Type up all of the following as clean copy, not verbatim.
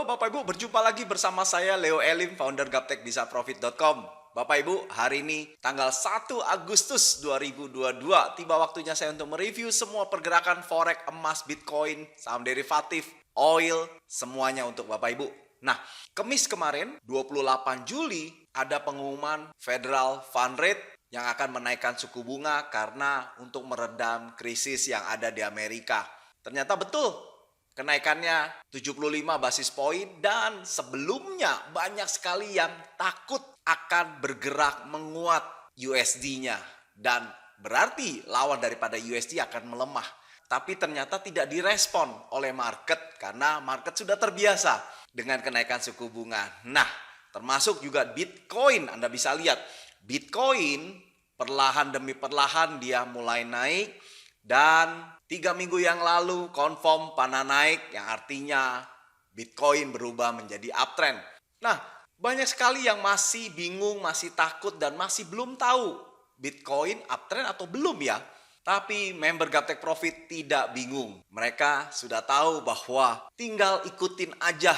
Halo Bapak Ibu, berjumpa lagi bersama saya Leo Elim, founder gaptekbisaprofit.com. Bapak Ibu, hari ini tanggal 1 Agustus 2022, tiba waktunya saya untuk mereview semua pergerakan forex, emas, bitcoin, saham derivatif, oil, semuanya untuk Bapak Ibu. Nah, Kamis kemarin, 28 Juli, ada pengumuman Federal Fund Rate yang akan menaikkan suku bunga karena untuk meredam krisis yang ada di Amerika. Ternyata betul. Kenaikannya 75 basis poin dan sebelumnya banyak sekali yang takut akan bergerak menguat USD-nya. Dan berarti lawan daripada USD akan melemah. Tapi ternyata tidak direspon oleh market karena market sudah terbiasa dengan kenaikan suku bunga. Nah, termasuk juga Bitcoin. Anda bisa lihat Bitcoin perlahan demi perlahan dia mulai naik. Dan 3 minggu yang lalu confirm panah naik yang artinya Bitcoin berubah menjadi uptrend. Nah, banyak sekali yang masih bingung, masih takut dan masih belum tahu Bitcoin uptrend atau belum ya. Tapi member Gaptek Profit tidak bingung. Mereka sudah tahu bahwa tinggal ikutin aja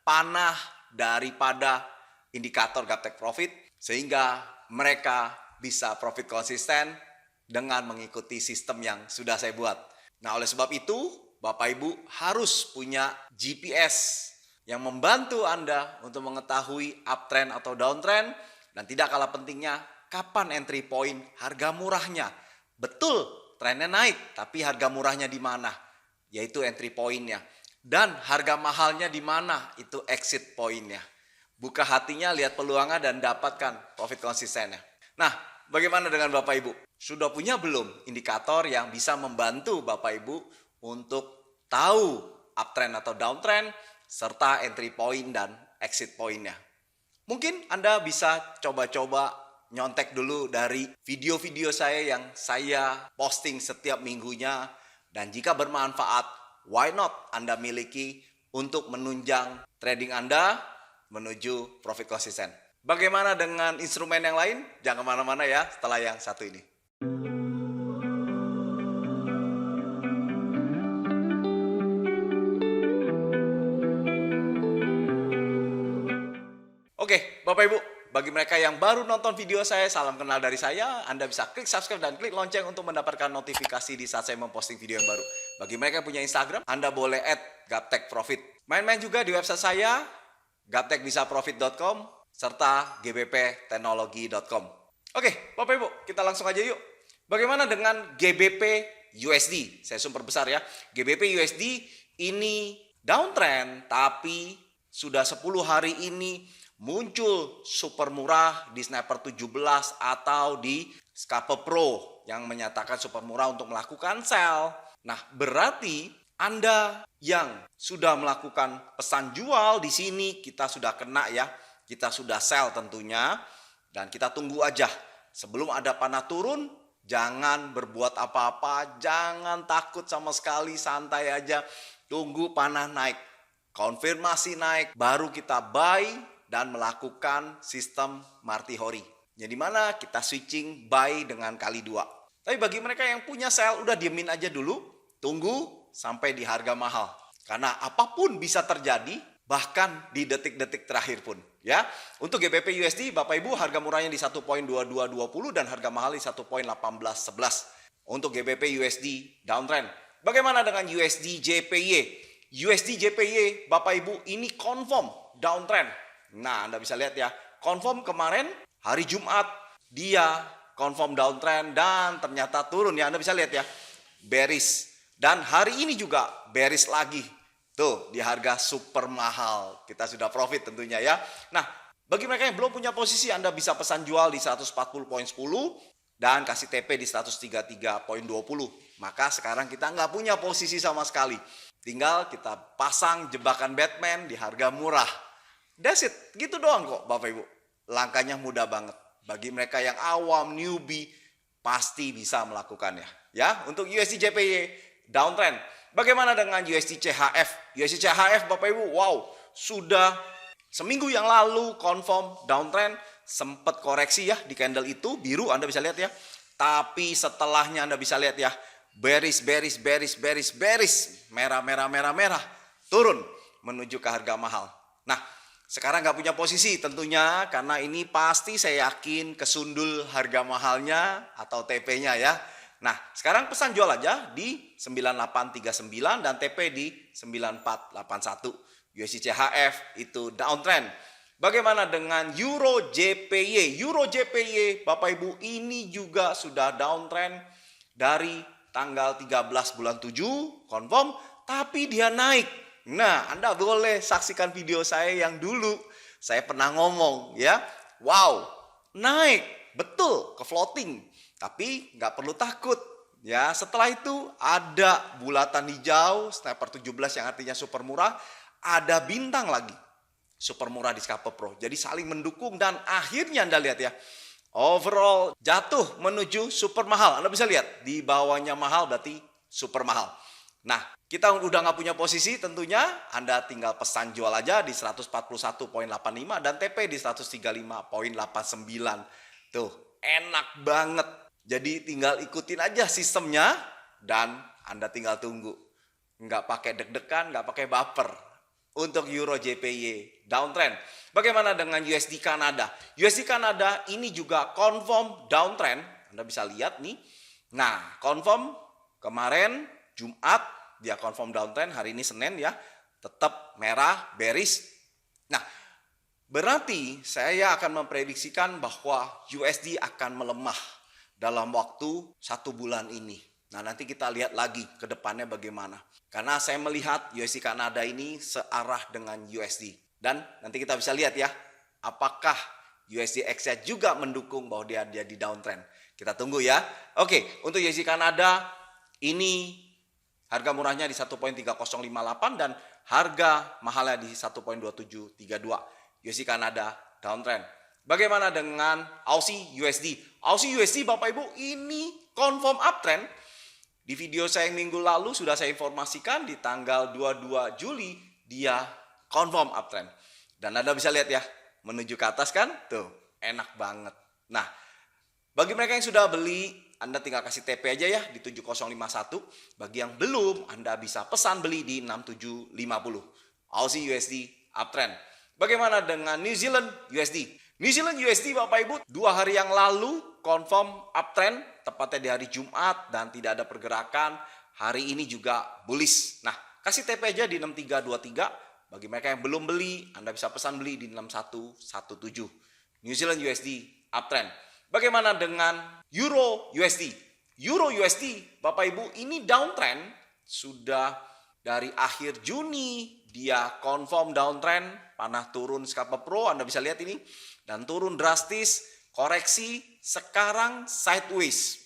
panah daripada indikator Gaptek Profit sehingga mereka bisa profit konsisten dengan mengikuti sistem yang sudah saya buat. Nah, oleh sebab itu, Bapak Ibu harus punya GPS yang membantu Anda untuk mengetahui uptrend atau downtrend. Dan tidak kalah pentingnya, kapan entry point, harga murahnya. Betul, trennya naik, tapi harga murahnya di mana? Yaitu entry point-nya. Dan harga mahalnya di mana? Itu exit point-nya. Buka hatinya, lihat peluangnya, dan dapatkan profit konsistennya. Nah, bagaimana dengan Bapak Ibu? Sudah punya belum indikator yang bisa membantu Bapak Ibu untuk tahu uptrend atau downtrend serta entry point dan exit point-nya? Mungkin Anda bisa coba-coba nyontek dulu dari video-video saya yang saya posting setiap minggunya. Dan jika bermanfaat, why not Anda miliki untuk menunjang trading Anda menuju profit konsisten. Bagaimana dengan instrumen yang lain? Jangan kemana-mana ya setelah yang satu ini. Oke, Bapak Ibu, bagi mereka yang baru nonton video saya, salam kenal dari saya. Anda bisa klik subscribe dan klik lonceng untuk mendapatkan notifikasi di saat saya memposting video yang baru. Bagi mereka yang punya Instagram, Anda boleh @gaptekprofit. Main-main juga di website saya, gaptekbisaprofit.com serta gbpteknologi.com. Oke, Bapak Ibu, kita langsung aja yuk. Bagaimana dengan GBP USD? Saya sumber besar ya. GBP USD ini downtrend, tapi sudah 10 hari ini muncul super murah di Sniper 17 atau di Scalper Pro yang menyatakan super murah untuk melakukan sell. Nah, berarti Anda yang sudah melakukan pesan jual di sini kita sudah kena ya. Kita sudah sell tentunya dan kita tunggu aja. Sebelum ada panah turun, jangan berbuat apa-apa, jangan takut sama sekali, santai aja. Tunggu panah naik, konfirmasi naik, baru kita buy dan melakukan sistem Marty Hori. Jadi mana kita switching buy dengan kali 2. Tapi bagi mereka yang punya sell, udah diemin aja dulu, tunggu sampai di harga mahal. Karena apapun bisa terjadi, bahkan di detik-detik terakhir pun. Ya, untuk GBP USD, Bapak Ibu harga murahnya di 1.2220 dan harga mahal di 1.1811. Untuk GBP USD downtrend. Bagaimana dengan USD JPY? USD JPY, Bapak Ibu, ini confirm downtrend. Nah, Anda bisa lihat ya, confirm kemarin hari Jumat dia confirm downtrend dan ternyata turun ya. Anda bisa lihat ya, bearish. Dan hari ini juga bearish lagi. Tuh, di harga super mahal. Kita sudah profit tentunya ya. Nah, bagi mereka yang belum punya posisi, Anda bisa pesan jual di 140.10 dan kasih TP di 133.20. Maka sekarang kita nggak punya posisi sama sekali. Tinggal kita pasang jebakan Batman di harga murah. That's it. Gitu doang kok Bapak Ibu. Langkahnya mudah banget. Bagi mereka yang awam, newbie, pasti bisa melakukannya. Ya, untuk USD JPY downtrend. Bagaimana dengan USD CHF? USD CHF Bapak Ibu, wow, sudah seminggu yang lalu confirm downtrend, sempat koreksi ya di candle itu, biru Anda bisa lihat ya. Tapi setelahnya Anda bisa lihat ya, bearish, merah, turun. menuju ke harga mahal. Nah, sekarang nggak punya posisi tentunya karena ini pasti saya yakin kesundul harga mahalnya atau TP-nya ya. Nah, sekarang pesan jual aja di 9839 dan TP di 9481. USD CHF itu downtrend. Bagaimana dengan Euro JPY? Euro JPY Bapak Ibu ini juga sudah downtrend dari tanggal 13 bulan 7 confirm, tapi dia naik. Nah, Anda boleh saksikan video saya yang dulu saya pernah ngomong ya. Wow, naik betul ke floating, tapi nggak perlu takut ya. Setelah itu ada bulatan hijau sniper 17 yang artinya super murah, ada bintang lagi super murah di Scalper Pro. Jadi saling mendukung dan akhirnya Anda lihat ya, overall jatuh menuju super mahal. Anda bisa lihat di bawahnya mahal berarti super mahal. Nah, kita udah nggak punya posisi tentunya. Anda tinggal pesan jual aja di 141.85 dan TP di 135.89. Tuh, enak banget. Jadi tinggal ikutin aja sistemnya dan Anda tinggal tunggu. Nggak pakai deg-degan, nggak pakai baper. Untuk Euro JPY downtrend. Bagaimana dengan USD Kanada? USD Kanada ini juga confirm downtrend. Anda bisa lihat nih. Nah, confirm kemarin Jumat dia confirm downtrend, hari ini Senin ya. Tetap merah, bearish. Nah, berarti saya akan memprediksikan bahwa USD akan melemah dalam waktu 1 bulan ini. Nah, nanti kita lihat lagi ke depannya bagaimana. Karena saya melihat USD Kanada ini searah dengan USD. Dan nanti kita bisa lihat ya, apakah USD XY juga mendukung bahwa dia di downtrend. Kita tunggu ya. Oke, untuk USD Kanada ini harga murahnya di 1.3058 dan harga mahalnya di 1.2732. USD Kanada downtrend. Bagaimana dengan Aussie USD? Aussie USD Bapak Ibu ini confirm uptrend. Di video saya yang minggu lalu sudah saya informasikan di tanggal 22 Juli dia confirm uptrend. Dan Anda bisa lihat ya, menuju ke atas kan? Tuh, enak banget. Nah, bagi mereka yang sudah beli, Anda tinggal kasih TP aja ya di 7051. Bagi yang belum, Anda bisa pesan beli di 6750. Aussie USD uptrend. Bagaimana dengan New Zealand USD? New Zealand USD Bapak Ibu 2 hari yang lalu confirm uptrend tepatnya di hari Jumat dan tidak ada pergerakan. Hari ini juga bullish. Nah, kasih TP aja di 6323. Bagi mereka yang belum beli, Anda bisa pesan beli di 6117. New Zealand USD uptrend. Bagaimana dengan Euro USD? Euro USD Bapak Ibu ini downtrend sudah dari akhir Juni dia confirm downtrend, panah turun Scalper Pro, Anda bisa lihat ini, dan turun drastis, koreksi, sekarang sideways.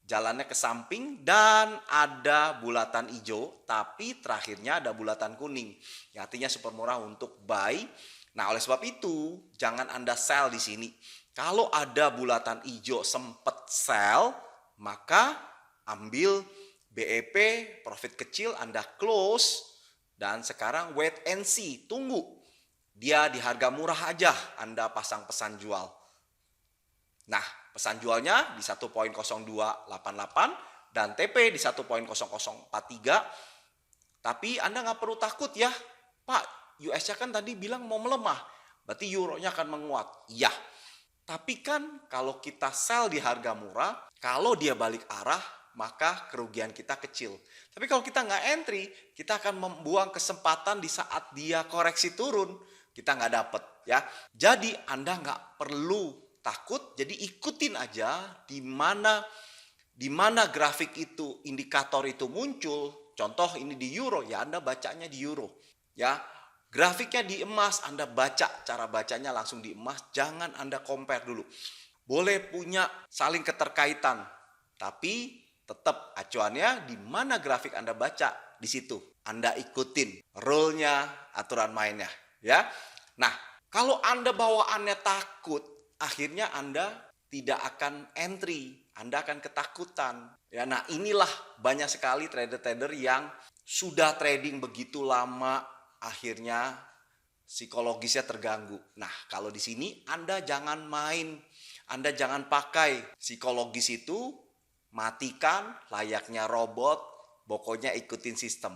Jalannya ke samping dan ada bulatan hijau, tapi terakhirnya ada bulatan kuning. Ya, artinya super murah untuk buy. Nah, oleh sebab itu, jangan Anda sell di sini. Kalau ada bulatan hijau sempat sell, maka ambil BEP, profit kecil, Anda close. Dan sekarang wait and see, tunggu. Dia di harga murah aja, Anda pasang pesan jual. Nah, pesan jualnya di 1.0288 dan TP di 1.0043. Tapi Anda nggak perlu takut ya, Pak, US-nya kan tadi bilang mau melemah, berarti euro-nya akan menguat. Iya, tapi kan kalau kita sell di harga murah, kalau dia balik arah, maka kerugian kita kecil. Tapi kalau kita nggak entry, kita akan membuang kesempatan di saat dia koreksi turun. Kita nggak dapet ya. Jadi Anda nggak perlu takut, jadi ikutin aja di mana grafik itu, indikator itu muncul. Contoh ini di euro, ya Anda bacanya di euro. Ya, grafiknya di emas, Anda baca, cara bacanya langsung di emas. Jangan Anda compare dulu. Boleh punya saling keterkaitan, tapi tetap acuannya di mana grafik Anda baca, di situ Anda ikutin rule-nya, aturan mainnya ya. Nah, kalau Anda bawaannya takut, akhirnya Anda tidak akan entry, Anda akan ketakutan ya. Nah, inilah banyak sekali trader-trader yang sudah trading begitu lama, akhirnya psikologisnya terganggu. Nah, kalau di sini Anda jangan main, Anda jangan pakai psikologis itu. Matikan layaknya robot, pokoknya ikutin sistem.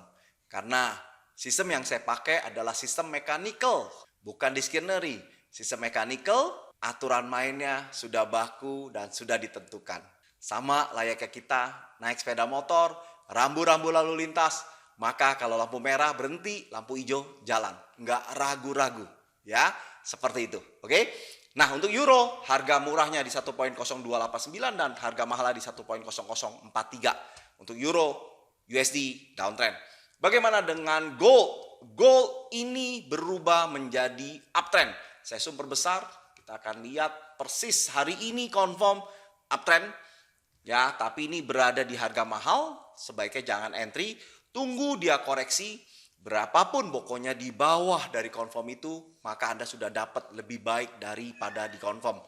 Karena sistem yang saya pakai adalah sistem mechanical, bukan di scenery. Sistem mechanical, aturan mainnya sudah baku dan sudah ditentukan. Sama layaknya kita naik sepeda motor, rambu-rambu lalu lintas, maka kalau lampu merah berhenti, lampu hijau jalan. Nggak ragu-ragu. Ya, seperti itu. Oke? Nah, untuk euro, harga murahnya di 1.0289 dan harga mahalnya di 1.0043. Untuk euro, USD downtrend. Bagaimana dengan gold? Gold ini berubah menjadi uptrend. Saya zoom perbesar, kita akan lihat persis hari ini confirm uptrend. Ya, tapi ini berada di harga mahal, sebaiknya jangan entry, tunggu dia koreksi. Berapapun pokoknya di bawah dari confirm itu, maka Anda sudah dapat lebih baik daripada di confirm.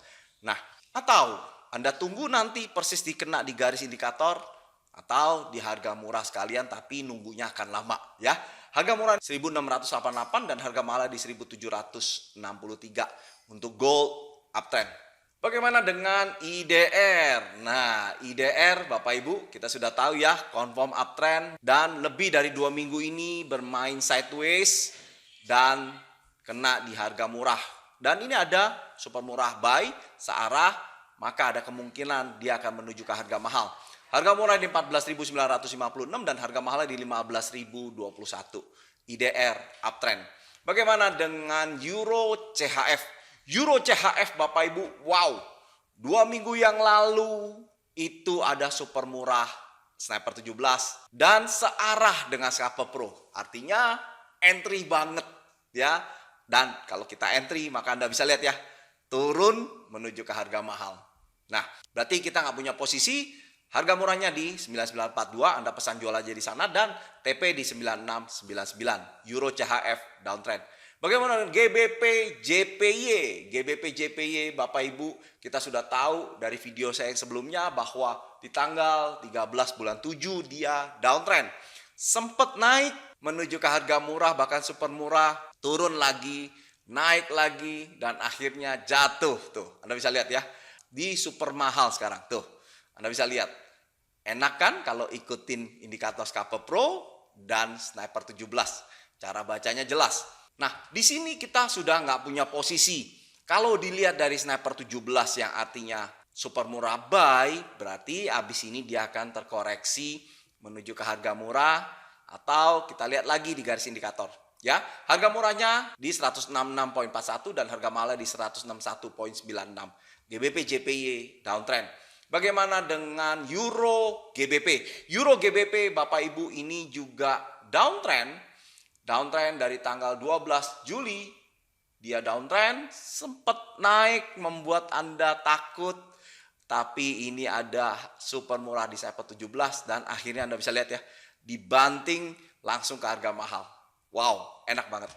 Nah, atau Anda tunggu nanti persis dikena di garis indikator, atau di harga murah sekalian tapi nunggunya akan lama ya. Harga murah 1688 dan harga mahal di 1763 untuk gold uptrend. Bagaimana dengan IDR? Nah, IDR Bapak Ibu kita sudah tahu ya, confirm uptrend dan lebih dari 2 minggu ini bermain sideways dan kena di harga murah. Dan ini ada super murah buy searah, maka ada kemungkinan dia akan menuju ke harga mahal. Harga murah di 14.956 dan harga mahal di 15.021. IDR uptrend. Bagaimana dengan Euro CHF? Euro CHF Bapak Ibu, wow. 2 minggu yang lalu itu ada super murah Sniper 17 dan searah dengan Scalper Pro. Artinya entry banget ya. Dan kalau kita entry maka Anda bisa lihat ya, turun menuju ke harga mahal. Nah, berarti kita nggak punya posisi. Harga murahnya di 9942, Anda pesan jual aja di sana dan TP di 9699. Euro CHF downtrend. Bagaimana dengan GBP JPY? GBP JPY Bapak Ibu, kita sudah tahu dari video saya yang sebelumnya bahwa di tanggal 13 bulan 7 dia downtrend. Sempat naik menuju ke harga murah bahkan super murah, turun lagi, naik lagi dan akhirnya jatuh tuh. Anda bisa lihat ya. Di super mahal sekarang tuh. Anda bisa lihat. Enak kan kalau ikutin indikator Scalper Pro dan Sniper 17. Cara bacanya jelas. Nah, di sini kita sudah nggak punya posisi. Kalau dilihat dari Sniper 17 yang artinya super murah buy, berarti abis ini dia akan terkoreksi menuju ke harga murah. Atau kita lihat lagi di garis indikator. Ya, harga murahnya di 166.41 dan harga mahalnya di 161.96. GBP JPY downtrend. Bagaimana dengan Euro GBP? Euro GBP Bapak Ibu ini juga downtrend. Downtrend dari tanggal 12 Juli. Dia downtrend, sempat naik membuat Anda takut. Tapi ini ada super murah di Sniper 17 dan akhirnya Anda bisa lihat ya, dibanting langsung ke harga mahal. Wow, enak banget.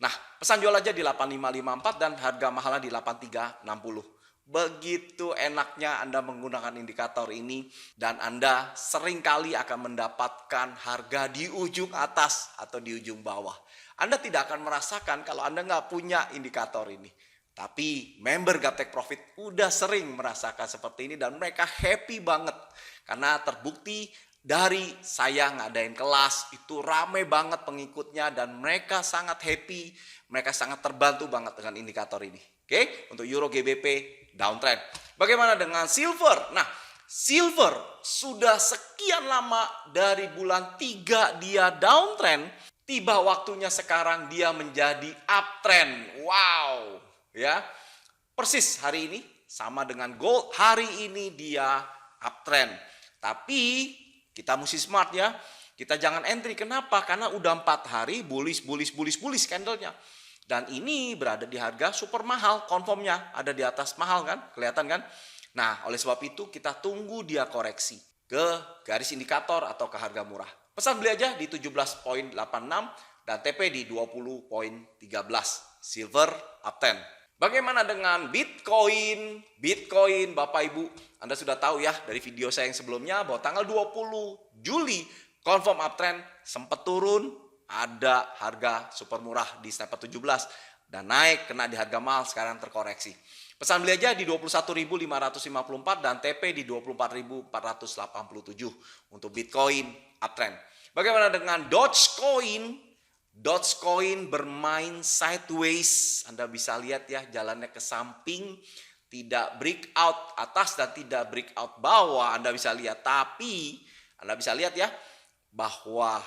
Nah, pesan jual aja di 8554 dan harga mahalnya di 8360. Begitu enaknya Anda menggunakan indikator ini dan Anda seringkali akan mendapatkan harga di ujung atas atau di ujung bawah. Anda tidak akan merasakan kalau Anda nggak punya indikator ini. Tapi member Gaptek Profit udah sering merasakan seperti ini dan mereka happy banget. Karena terbukti dari saya ngadain kelas itu rame banget pengikutnya dan mereka sangat happy. Mereka sangat terbantu banget dengan indikator ini. Oke, untuk Euro GBP downtrend. Bagaimana dengan silver? Nah, silver sudah sekian lama dari bulan 3 dia downtrend, tiba waktunya sekarang dia menjadi uptrend. Wow, ya. Persis hari ini sama dengan gold, hari ini dia uptrend. Tapi kita mesti smart ya. Kita jangan entry. Kenapa? Karena udah 4 hari bullish candlenya. Dan ini berada di harga super mahal, confirmnya ada di atas mahal kan, kelihatan kan? Nah, oleh sebab itu kita tunggu dia koreksi ke garis indikator atau ke harga murah. Pesan beli aja di 17.86 dan TP di 20.13. Silver uptrend. Bagaimana dengan Bitcoin? Bitcoin Bapak Ibu, Anda sudah tahu ya dari video saya yang sebelumnya bahwa tanggal 20 Juli confirm uptrend, sempat turun. Ada harga super murah di Sniper 17 dan naik kena di harga mahal, sekarang terkoreksi. Pesan beli aja di 21.554 dan TP di 24.487 untuk Bitcoin uptrend. Bagaimana dengan Dogecoin? Dogecoin bermain sideways. Anda bisa lihat ya, jalannya ke samping, tidak breakout atas dan tidak breakout bawah. Anda bisa lihat, tapi Anda bisa lihat ya bahwa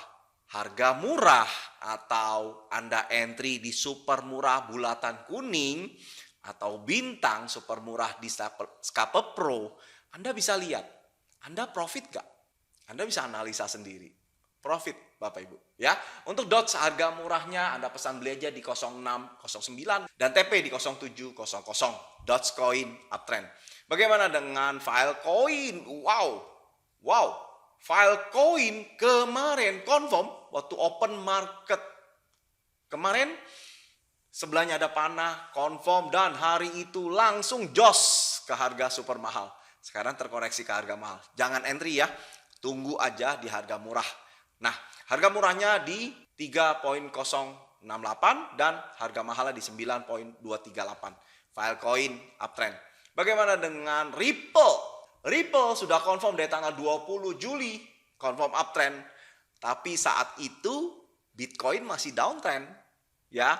harga murah atau Anda entry di super murah bulatan kuning atau bintang super murah di Scalper Pro, Anda bisa lihat, Anda profit gak? Anda bisa analisa sendiri. Profit Bapak Ibu ya. Untuk Doge harga murahnya Anda pesan beli aja di 0609 dan TP di 0700. Dogecoin uptrend. Bagaimana dengan Filecoin? Wow. Filecoin kemarin confirm waktu open market kemarin sebelahnya ada panah, confirm, dan hari itu langsung jos ke harga super mahal. Sekarang terkoreksi ke harga mahal. Jangan entry ya, tunggu aja di harga murah. Nah, harga murahnya di 3.068 dan harga mahalnya di 9.238. Filecoin uptrend. Bagaimana dengan Ripple? Ripple sudah confirm dari tanggal 20 Juli, confirm uptrend. Tapi saat itu Bitcoin masih downtrend. Ya.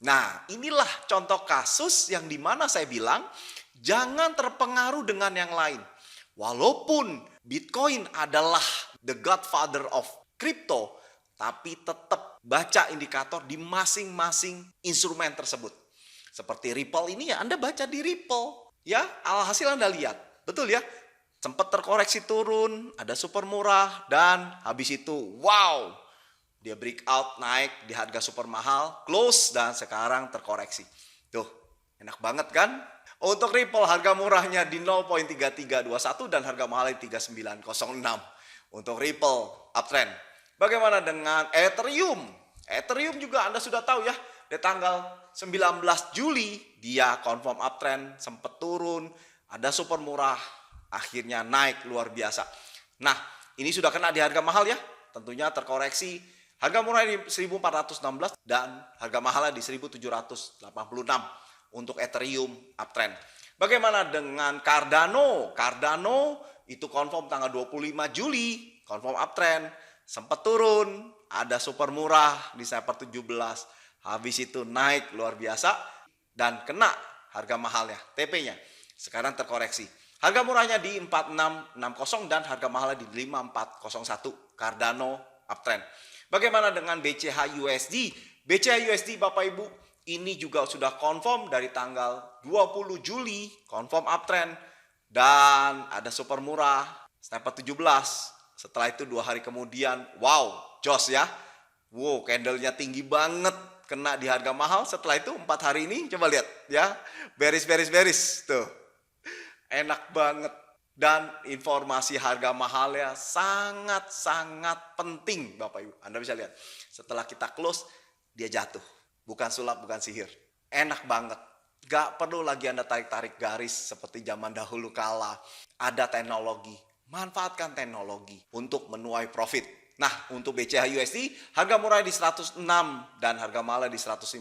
Nah, inilah contoh kasus yang dimana saya bilang jangan terpengaruh dengan yang lain. Walaupun Bitcoin adalah the godfather of crypto, tapi tetap baca indikator di masing-masing instrumen tersebut. Seperti Ripple ini ya, Anda baca di Ripple. Ya, alhasil Anda lihat. Betul ya? Sempat terkoreksi turun, ada super murah, dan habis itu, wow! Dia breakout naik di harga super mahal, close, dan sekarang terkoreksi. Tuh, enak banget kan? Untuk Ripple harga murahnya di 0.3321 dan harga mahalnya 3906. Untuk Ripple uptrend. Bagaimana dengan Ethereum? Ethereum juga Anda sudah tahu ya, di tanggal 19 Juli dia confirm uptrend, sempat turun, ada super murah, akhirnya naik luar biasa. Nah, ini sudah kena di harga mahal ya, tentunya terkoreksi. Harga murah di 1416 dan harga mahalnya di 1786 untuk Ethereum uptrend. Bagaimana dengan Cardano? Cardano itu confirm tanggal 25 Juli, confirm uptrend, sempat turun, ada super murah di Sniper 17, habis itu naik luar biasa dan kena harga mahalnya, TP-nya. Sekarang terkoreksi. Harga murahnya di 4660 dan harga mahalnya di 5401. Cardano uptrend. Bagaimana dengan BCH USD? BCH USD Bapak Ibu, ini juga sudah confirm dari tanggal 20 Juli, confirm uptrend dan ada super murah, Sniper 17. Setelah itu 2 hari kemudian, wow, jos ya. Wow, candlenya tinggi banget, kena di harga mahal. Setelah itu 4 hari ini, coba lihat ya, beris. Tuh. Enak banget. Dan informasi harga mahalnya sangat-sangat penting Bapak Ibu. Anda bisa lihat. Setelah kita close, dia jatuh. Bukan sulap, bukan sihir. Enak banget. Gak perlu lagi Anda tarik-tarik garis seperti zaman dahulu kala. Ada teknologi. Manfaatkan teknologi untuk menuai profit. Nah, untuk BCH USD, harga murah di 106 dan harga mahalnya di 152.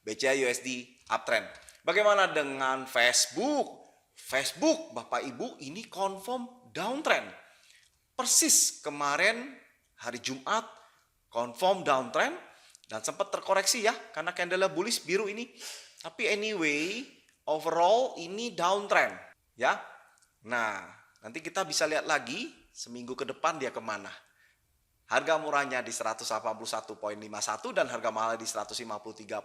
BCH USD uptrend. Bagaimana dengan Facebook? Facebook, Bapak Ibu, ini confirm downtrend. Persis kemarin hari Jumat confirm downtrend dan sempat terkoreksi ya karena candle bullish biru ini. Tapi anyway, overall ini downtrend ya. Nah, nanti kita bisa lihat lagi seminggu ke depan dia kemana. Harga murahnya di 181.51 dan harga mahalnya di 153.15.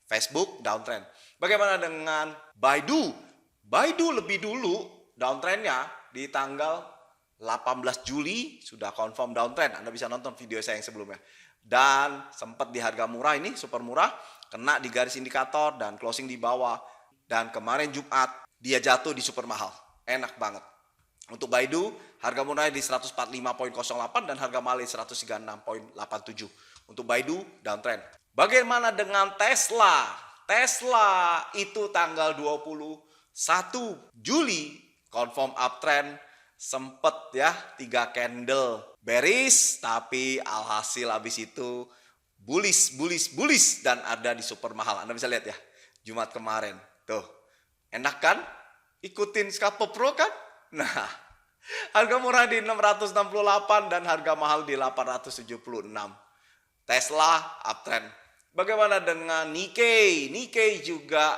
Facebook downtrend. Bagaimana dengan Baidu? Baidu lebih dulu downtrendnya di tanggal 18 Juli sudah confirm downtrend. Anda bisa nonton video saya yang sebelumnya. Dan sempat di harga murah ini, super murah, kena di garis indikator dan closing di bawah. Dan kemarin Jumat dia jatuh di super mahal. Enak banget. Untuk Baidu, harga murahnya di 145.08 dan harga mahal di 136.87. Untuk Baidu downtrend. Bagaimana dengan Tesla? Tesla itu tanggal 21 Juli confirm uptrend, sempet ya 3 candle bearish, tapi alhasil habis itu bullish dan ada di super mahal. Anda bisa lihat ya Jumat kemarin tuh, enak kan? Ikutin Scalper Pro kan? Nah, harga murah di 668 dan harga mahal di 876. Tesla uptrend. Bagaimana dengan Nikkei? Nikkei juga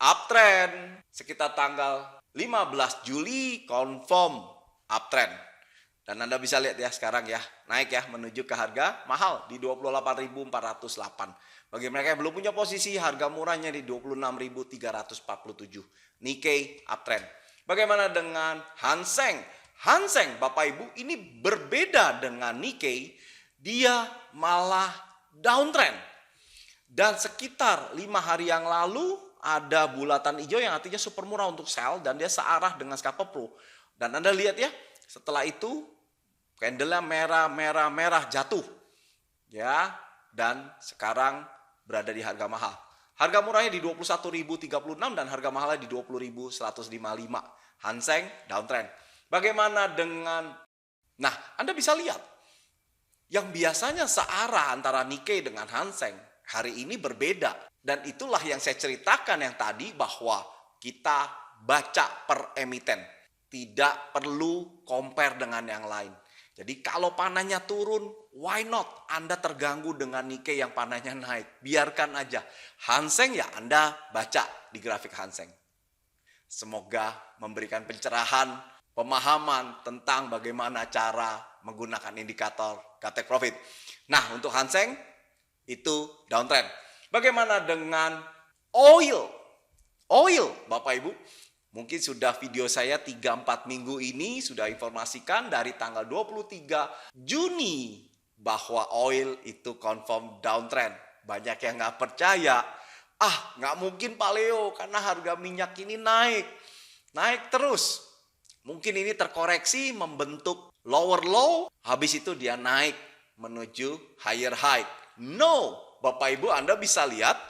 uptrend. Sekitar tanggal 15 Juli confirm uptrend. Dan Anda bisa lihat ya sekarang ya, naik ya menuju ke harga mahal di 28.408. Bagi mereka yang belum punya posisi, harga murahnya di 26.347. Nikkei uptrend. Bagaimana dengan Hang Seng? Hang Seng, Bapak Ibu, ini berbeda dengan Nikkei. Dia malah downtrend. Dan sekitar 5 hari yang lalu ada bulatan hijau yang artinya super murah untuk sell dan dia searah dengan Scalper Pro. Dan Anda lihat ya, setelah itu candle-nya merah jatuh. Ya, dan sekarang berada di harga mahal. Harga murahnya di 21.036 dan harga mahalnya di 20.155. Hang Seng downtrend. Bagaimana dengan Anda bisa lihat yang biasanya searah antara Nikkei dengan Hang Seng hari ini berbeda. Dan itulah yang saya ceritakan yang tadi bahwa kita baca per emiten. Tidak perlu compare dengan yang lain. Jadi kalau panahnya turun, why not? Anda terganggu dengan Nikkei yang panahnya naik. Biarkan aja. Hang Seng ya Anda baca di grafik Hang Seng. Semoga memberikan pencerahan, pemahaman tentang bagaimana cara menggunakan indikator Gaptek Profit. Nah, untuk Hang Seng itu downtrend. Bagaimana dengan oil? Oil, Bapak Ibu. Mungkin sudah video saya 3-4 minggu ini sudah informasikan dari tanggal 23 Juni bahwa oil itu confirm downtrend. Banyak yang nggak percaya. Nggak mungkin Pak Leo karena harga minyak ini naik. Naik terus. Mungkin ini terkoreksi membentuk lower low. Habis itu dia naik menuju higher high. No, Bapak Ibu Anda bisa lihat.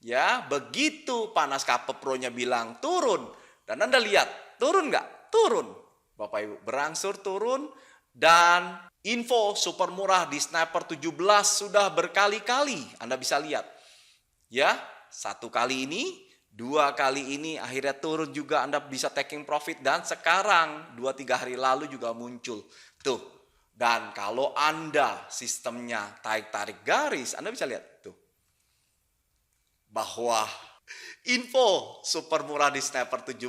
Ya, begitu panas Scalper Pro-nya bilang turun. Dan Anda lihat, turun nggak? Turun. Bapak Ibu, berangsur turun. Dan info super murah di Sniper 17 sudah berkali-kali. Anda bisa lihat. Ya, 1 kali ini, 2 kali ini akhirnya turun juga. Anda bisa taking profit. Dan sekarang 2-3 hari lalu juga muncul. Tuh. Dan kalau Anda sistemnya tarik-tarik garis, Anda bisa lihat. Tuh. Bahwa info super murah di Sniper 17,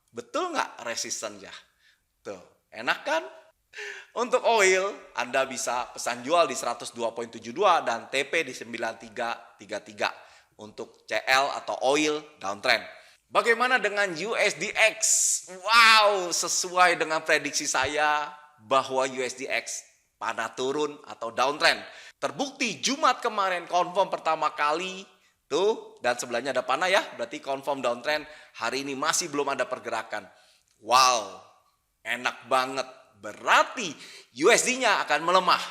betul nggak resistennya? Tuh, enak kan? Untuk oil, Anda bisa pesan jual di 102.72 dan TP di 9333. Untuk CL atau oil downtrend. Bagaimana dengan USDX? Wow, sesuai dengan prediksi saya bahwa USDX pada turun atau downtrend. Terbukti Jumat kemarin confirm pertama kali. Tuh, dan sebelahnya ada panah ya, berarti confirm downtrend. Hari ini masih belum ada pergerakan. Wow, enak banget. Berarti USD-nya akan melemah.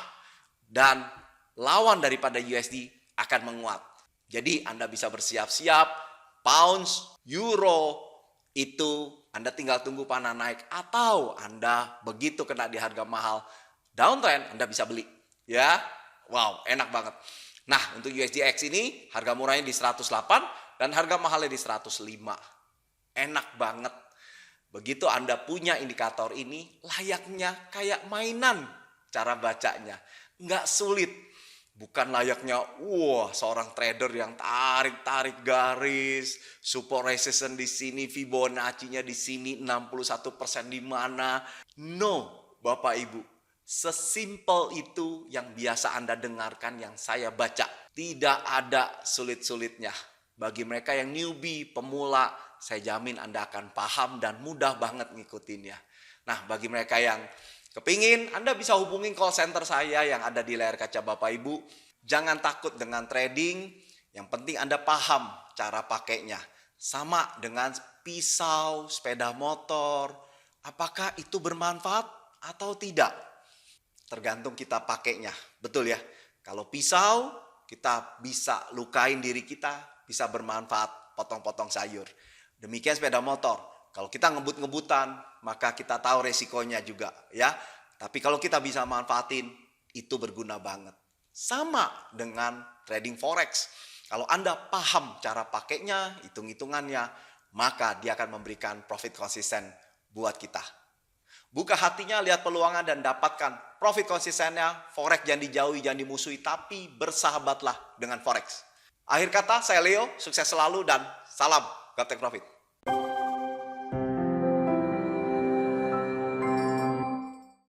Dan lawan daripada USD akan menguat. Jadi Anda bisa bersiap-siap, pounds, euro, itu Anda tinggal tunggu panah naik. Atau Anda begitu kena di harga mahal, downtrend, Anda bisa beli. Ya, wow, enak banget. Nah, untuk USDX ini harga murahnya di 108 dan harga mahalnya di 105. Enak banget. Begitu Anda punya indikator ini, layaknya kayak mainan cara bacanya. Nggak sulit. Bukan layaknya, seorang trader yang tarik-tarik garis, support resistance di sini, Fibonacci-nya di sini, 61% di mana. No, Bapak Ibu. Sesimpel itu yang biasa Anda dengarkan, yang saya baca. Tidak ada sulit-sulitnya. Bagi mereka yang newbie, pemula, saya jamin Anda akan paham dan mudah banget ngikutinnya. Nah, bagi mereka yang kepingin, Anda bisa hubungin call center saya yang ada di layar kaca Bapak Ibu. Jangan takut dengan trading, yang penting Anda paham cara pakainya. Sama dengan pisau, sepeda motor, apakah itu bermanfaat atau tidak? Tergantung kita pakainya, betul ya. Kalau pisau, kita bisa lukain diri kita, bisa bermanfaat potong-potong sayur. Demikian sepeda motor. Kalau kita ngebut-ngebutan, maka kita tahu resikonya juga ya. Tapi kalau kita bisa manfaatin, itu berguna banget. Sama dengan trading forex. Kalau Anda paham cara pakainya, hitung-hitungannya, maka dia akan memberikan profit konsisten buat kita. Buka hatinya, lihat peluangan dan dapatkan profit konsistennya, forex jangan dijauhi, jangan dimusuhi, tapi bersahabatlah dengan forex. Akhir kata, saya Leo, sukses selalu dan salam Gaptek Profit.